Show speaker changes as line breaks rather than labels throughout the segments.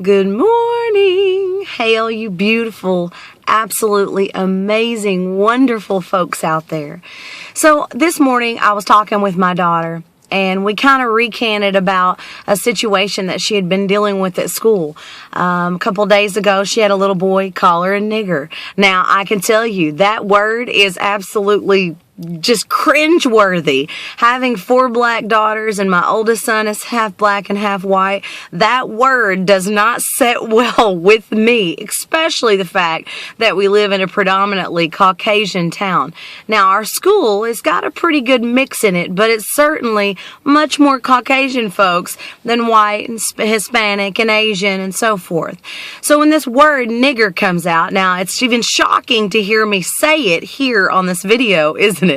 Good morning. Hail, you beautiful, absolutely amazing, wonderful folks out there. So this morning I was talking with my daughter, and we kind of recanted about a situation that she had been dealing with at school. A couple days ago, she had a little boy call her a nigger. Now, I can tell you that word is absolutely just cringeworthy. Having 4 black daughters and my oldest son is half black and half white, that word does not set well with me, especially the fact that we live in a predominantly Caucasian town. Now, our school has got a pretty good mix in it, but it's certainly much more Caucasian folks than white and Hispanic and Asian and so forth. So when this word nigger comes out, now it's even shocking to hear me say it here on this video, isn't it?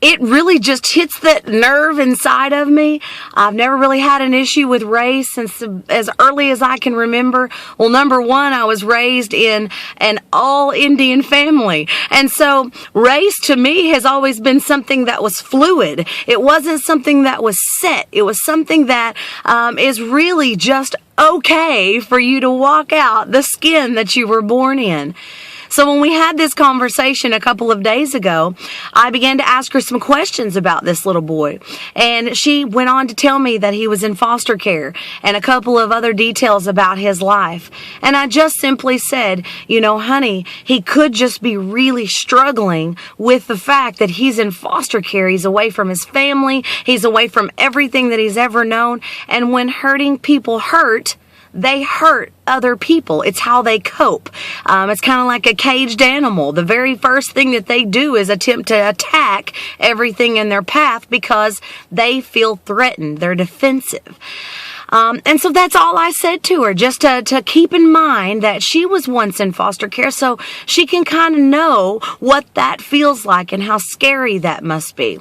It really just hits that nerve inside of me. I've never really had an issue with race since as early as I can remember. Well, number one, I was raised in an all Indian family. And so race to me has always been something that was fluid. It wasn't something that was set. It was something that is really just okay for you to walk out the skin that you were born in. So when we had this conversation a couple of days ago, I began to ask her some questions about this little boy. And she went on to tell me that he was in foster care and a couple of other details about his life. And I just simply said, you know, honey, he could just be really struggling with the fact that he's in foster care. He's away from his family. He's away from everything that he's ever known. And when hurting people hurt, they hurt other people. It's how they cope. It's kind of like a caged animal. The very first thing that they do is attempt to attack everything in their path because they feel threatened. They're defensive. And so that's all I said to her, just to keep in mind that she was once in foster care so she can kind of know what that feels like and how scary that must be.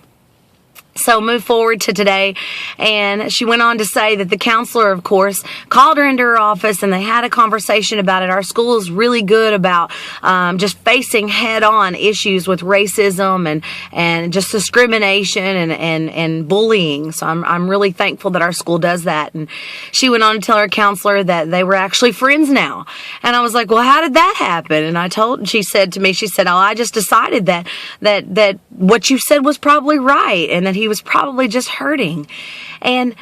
So move forward to today, and she went on to say that the counselor, of course, called her into her office and they had a conversation about it. Our school is really good about just facing head-on issues with racism and just discrimination and bullying. So I'm really thankful that our school does that. And she went on to tell her counselor that they were actually friends now. And I was like, well, how did that happen? And she said to me, oh, I just decided that what you said was probably right and that he was probably just hurting. And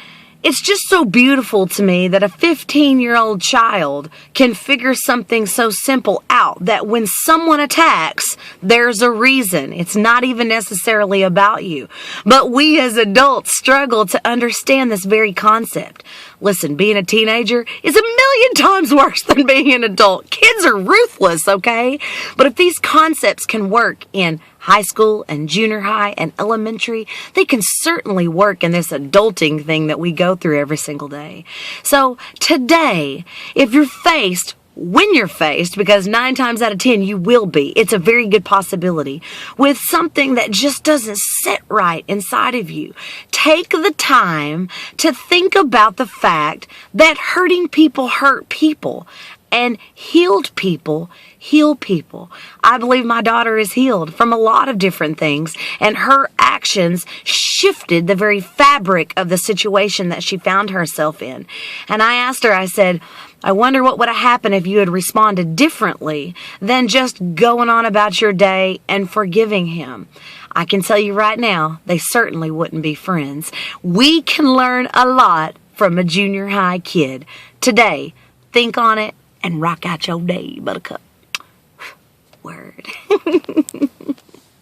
it's just so beautiful to me that a 15-year-old child can figure something so simple out, that when someone attacks, there's a reason. It's not even necessarily about you. But we as adults struggle to understand this very concept. Listen, being a teenager is a million times worse than being an adult. Kids are ruthless, okay? But if these concepts can work in high school and junior high and elementary, they can certainly work in this adulting thing that we go through every single day. So today, when you're faced, because 9 times out of 10 you will be, it's a very good possibility, with something that just doesn't sit right inside of you, take the time to think about the fact that hurting people hurt people and healed people heal people. I believe my daughter is healed from a lot of different things, and her actions shifted the very fabric of the situation that she found herself in. And I asked her, I said, I wonder what would have happened if you had responded differently than just going on about your day and forgiving him. I can tell you right now, they certainly wouldn't be friends. We can learn a lot from a junior high kid. Today, think on it and rock out your day, buttercup. Word.